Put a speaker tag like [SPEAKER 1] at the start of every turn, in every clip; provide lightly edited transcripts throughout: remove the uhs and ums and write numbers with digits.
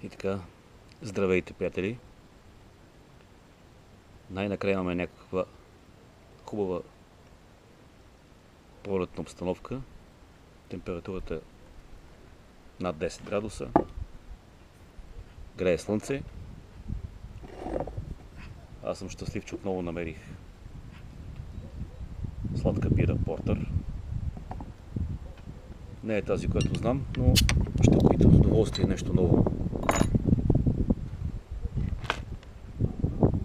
[SPEAKER 1] И така, здравейте, приятели! Най-накрая имаме някаква хубава пролетна обстановка. Температурата над 10 градуса. Грее слънце. Аз съм щастлив, че отново намерих сладка бира Портър. Не е тази, която знам, но ще опитам с удоволствие нещо ново.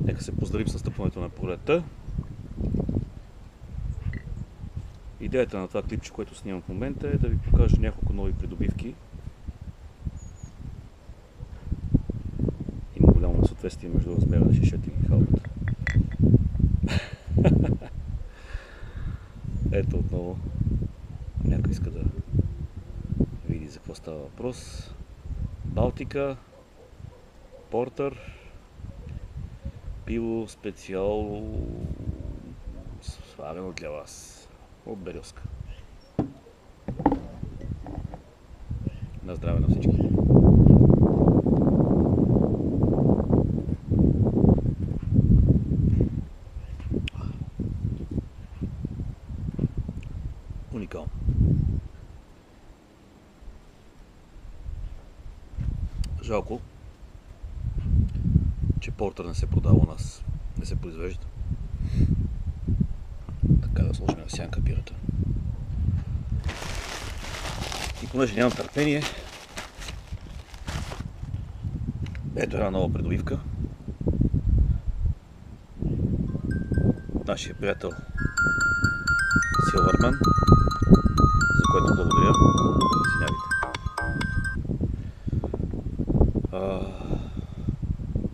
[SPEAKER 1] Нека се поздравим с настъпването на пролетта. Идеята на това клипче, което снимам в момента, е да ви покажа няколко нови придобивки. Има голямо несъответствие между размера на шишета и халбата. Ето отново някой иска да види за какво става въпрос. Балтика, Портър, пиво специал, сварено для вас от Березка. На здраве на всички! Уникално. Жалко, че Портър не се продава у нас, не се произвежда. Така да сложим на сянка бирата. И понеже нямам търпение, ето една нова придобивка от нашия приятел Силвърман, за което благодаря. Извинявайте.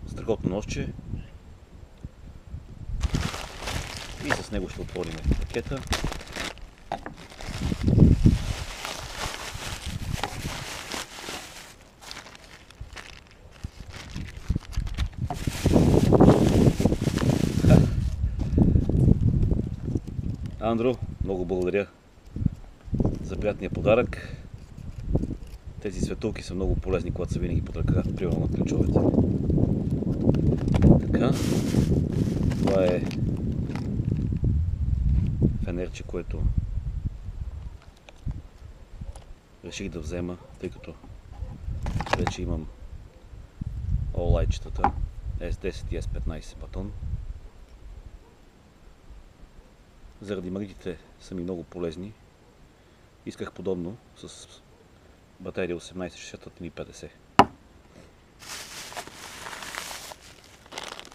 [SPEAKER 1] Страхотно ножче и с него ще отворим пакета. Андро, много благодаря за приятния подарък. Тези светулки са много полезни, когато са винаги под ръка, примерно на ключовете. Така, това е фенерче, което реших да взема, тъй като вече имам all-лайтчетата S10 и S15 батон. Заради магнитите са ми много полезни. Исках подобно с батерия 18650.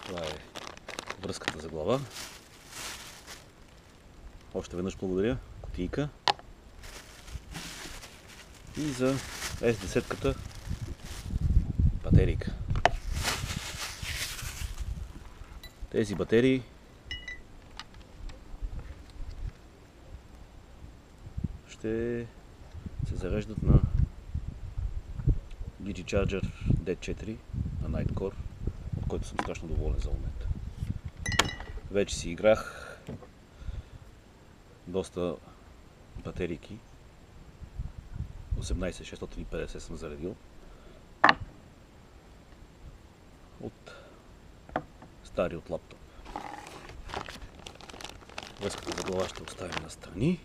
[SPEAKER 1] Това е връзката за глава. Още веднъж благодаря. Кутийка. И за S10-ката батерийка. Тези батерии ще се зареждат на DigiCharger D4 на Nightcore, от който съм страшно доволен за момента. Вече си играх доста батерийки. 18650 съм заредил от стари от лаптоп. Връзката за глава ще оставим настрани.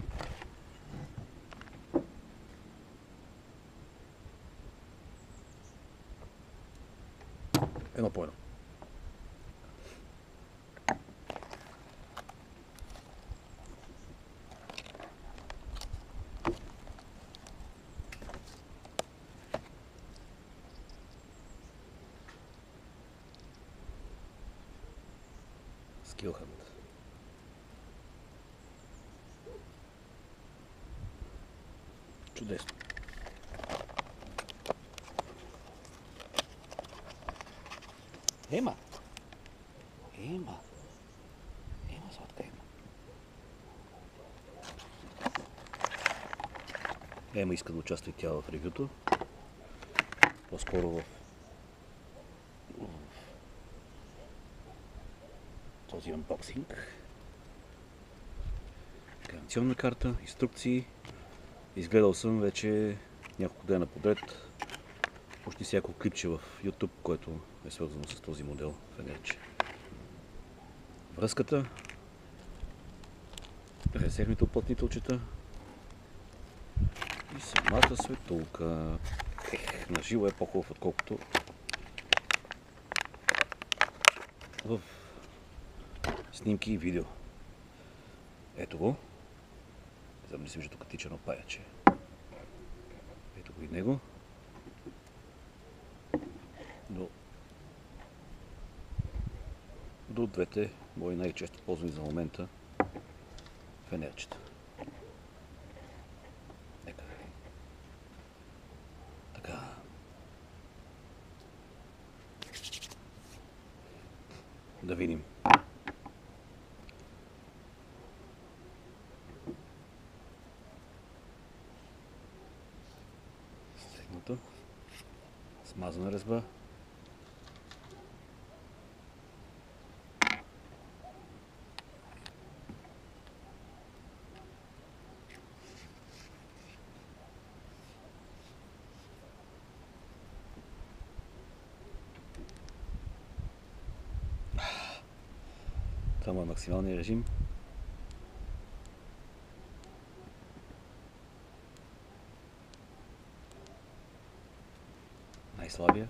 [SPEAKER 1] Едно по едно. Skillhand. Чудесно. Ема, сладка Ема. Ема иска да участва и тя в ревюто. По-скоро в този анбоксинг. Гаранционна карта, инструкции. Изгледал съм вече няколко дена подред почти всяко клипче в YouTube, което е свързано с този модел фенерче. Връзката, резервните уплътнителчета и самата светулка. На живо е по-хубав, отколкото в снимки и видео. Ето го. Не знам, не се вижда тук тича на паяче. Ето го и него. До двете мои най-често ползвани за момента фенерчета. Нека така. Да видим. Стегнато. Смазана резба. Това е максималният режим. Най-слабия.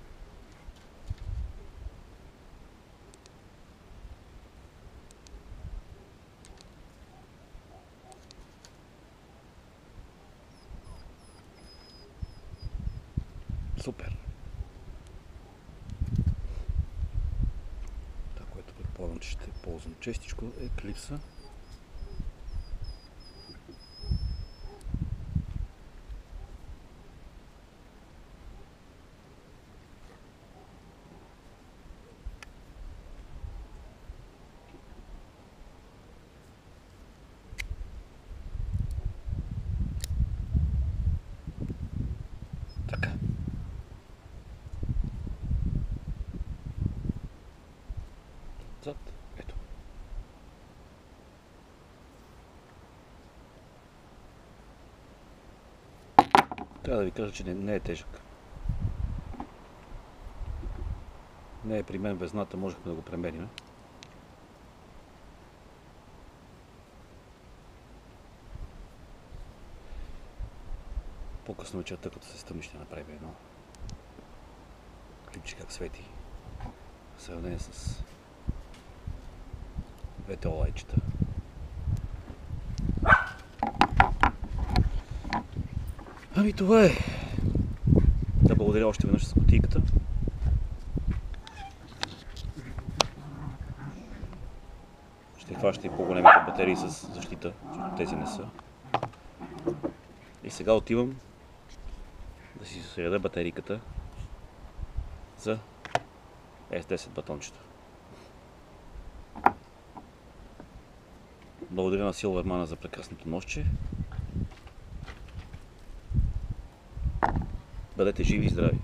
[SPEAKER 1] Супер! Това, което предполагам, че ще ползвам честичко, е клипса. Така. Зад. Ето. Трябва да ви кажа, че не е тежък. Не е при мен везната, можехме да го премерим. По-късно вечерта, като се стъмни, ще направим едно клипче как свети в сравнение с двете олайчета. Ами това е. Да благодаря още веднъж с кутийката. Ще хваща и по-големите батерии с защита, защото тези не са. И сега отивам да си среда батерийката за S10 батончета. Благодаря на Silverman за прекрасното нощче. Бъдете живи и здрави!